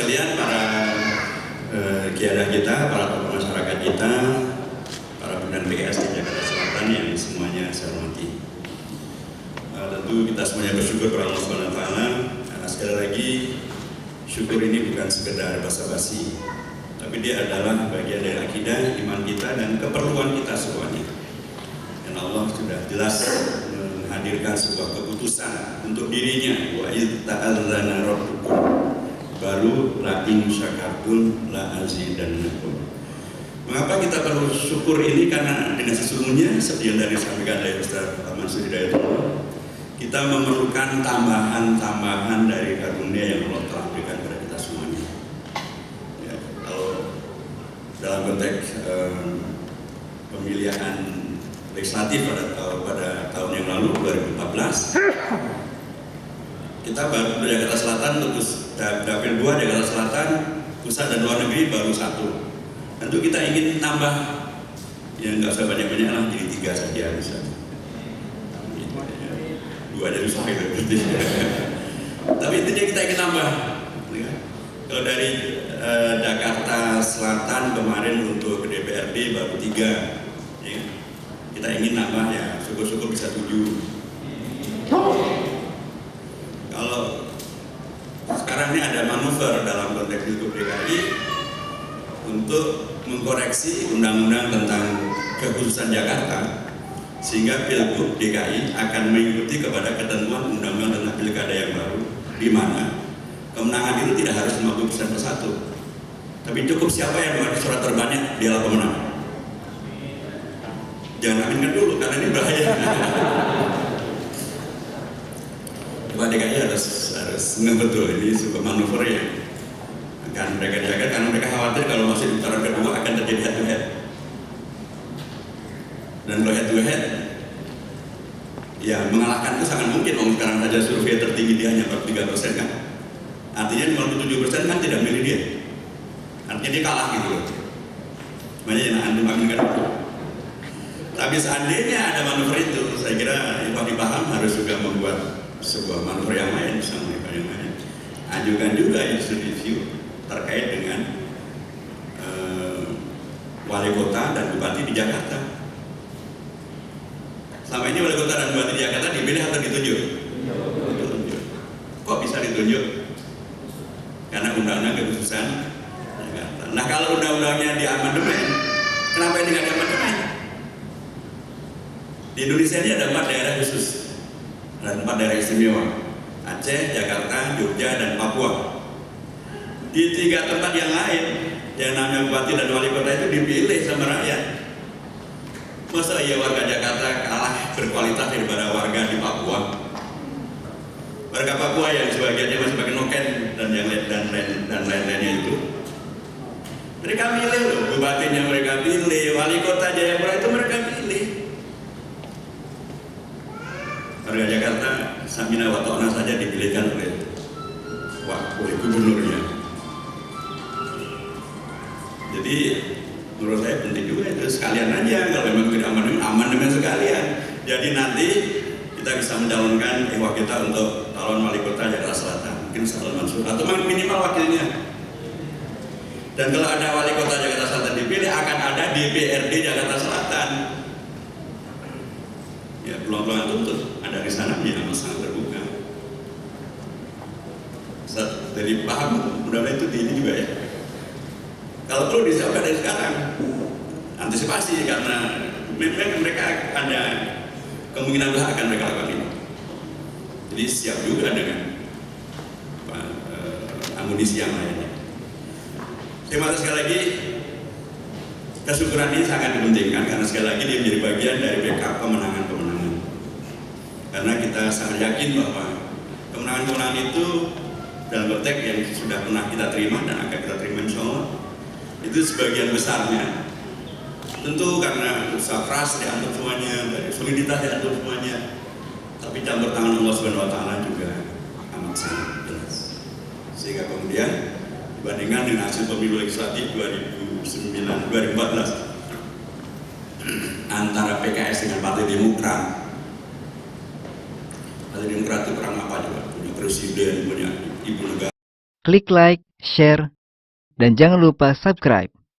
sekalian, para kiadah kita, para tokoh masyarakat kita, para pimpinan PKS di Jakarta Selatan yang semuanya saya hormati. Tentu kita semuanya bersyukur kepada Allah Subhanahu wa Ta'ala. Karena sekali lagi syukur ini bukan sekedar basa-basi, tapi dia adalah bagian dari akidah, iman kita dan keperluan kita semuanya. Dan Allah sudah jelas menghadirkan sebuah keputusan untuk dirinya, wa idz ta'adzana rabbukum baru la in syakartum la azidannakum. Mengapa kita perlu syukur ini? Karena dengan sesungguhnya seperti yang tadi disampaikan oleh Ustaz Mansur Hidayatullah, kita memerlukan tambahan dari karunia yang Allah telah berikan kepada kita semuanya. Ya, kalau dalam konteks pemilihan legislatif pada tahun yang lalu 2014, kita baru di Jakarta Selatan terus dapil 2 Jakarta Selatan, pusat dan luar negeri baru 1. Tentu kita ingin nambah, ya nggak usah banyak-banyak lah, jadi 3 saja bisa. 2 aja susah gitu. Tapi intinya kita ingin nambah. Kalau dari Jakarta Selatan kemarin untuk ke DPRD baru 3. Kita ingin nambah, ya syukur-syukur bisa 7. Kalau sekarang ini ada manuver dalam konteks Pilgub DKI untuk mengkoreksi undang-undang tentang kekhususan Jakarta, sehingga Pilgub DKI akan mengikuti kepada ketentuan undang-undang tentang pilkada yang baru, di mana kemenangan itu tidak harus 50% persatu, tapi cukup siapa yang mengambil surat terbanyak dialah pemenang. Jangan aminkan dulu karena ini bahaya. Pak DKI harus betul ini sebuah manuver yang akan mereka jaga, karena mereka khawatir kalau masih di putaran kedua akan terjadi head to head. Dan kalau head to head, ya mengalahkan itu sangat mungkin. Sekarang saja survei tertinggi dia hanya 43% kan. Artinya 57% kan tidak milih dia. Artinya dia kalah gitu loh. Makanya jangan antum aminkan. Tapi seandainya ada manuver itu, saya kira Pak Dipaham harus juga membuat sebuah manuver yang lain, bersama yang lain. Ajukan juga isu review terkait dengan wali kota dan bupati di Jakarta. Selama ini wali kota dan bupati di Jakarta dipilih atau ditunjuk? Ditunjuk. Kok bisa ditunjuk? Karena undang-undang kekhususan Jakarta. Nah, kalau undang-undangnya diamandemen, kenapa ini nggak diamandemen? Di Indonesia ini ada 4 daerah khusus, ada 4 daerah istimewa: Aceh, Jakarta, Jogja, dan Papua. Di 3 tempat yang lain, yang namanya bupati dan wali kota itu dipilih sama rakyat. Masa iya warga Jakarta kalah berkualitas daripada warga di Papua? Warga Papua yang sebagiannya masih pakai noken dan yang lain-lainnya itu, mereka pilih loh, bupatinya mereka pilih, wali kota Jayapura itu mereka pilih. Warga Jakarta samina wa ta'na saja dipilihkan oleh gubernurnya. Jadi menurut saya penting juga itu, sekalian aja kalau memang tidak amandemen sekalian. Jadi nanti kita bisa mencalonkan kita untuk calon wali kota Jakarta Selatan, mungkin Ustaz Mansur atau minimal wakilnya. Dan kalau ada wali kota Jakarta Selatan dipilih, akan ada DPRD Jakarta Selatan. Ya, peluang-peluang itu ada di sana, ya sangat terbuka. Jadi paham, mudah-mudahan itu di ini juga ya. Kalau perlu disiapkan dari sekarang, antisipasi, karena memang mereka ada kemungkinan besar akan mereka lakukan ini. Jadi siap juga dengan amunisi yang lainnya. Terima kasih sekali lagi. Kesyukuran ini sangat dipentingkan karena sekali lagi dia menjadi bagian dari backup kemenangan-kemenangan. Karena kita sangat yakin bahwa kemenangan-kemenangan itu dalam konteks yang sudah pernah kita terima dan akan kita terima insya Allah, itu sebagian besarnya tentu karena usaha keras diantuk semuanya, dari soliditas diantuk semuanya, tapi campur tangan Allah Subhanahu wa Ta'ala juga amat sangat jelas. Sehingga kemudian dibandingkan dengan hasil pemilu legislatif 2014 antara PKS dengan Partai Demokrat itu kurang apa juga, punya presiden, punya ibu negara. klik like, share, dan jangan lupa subscribe.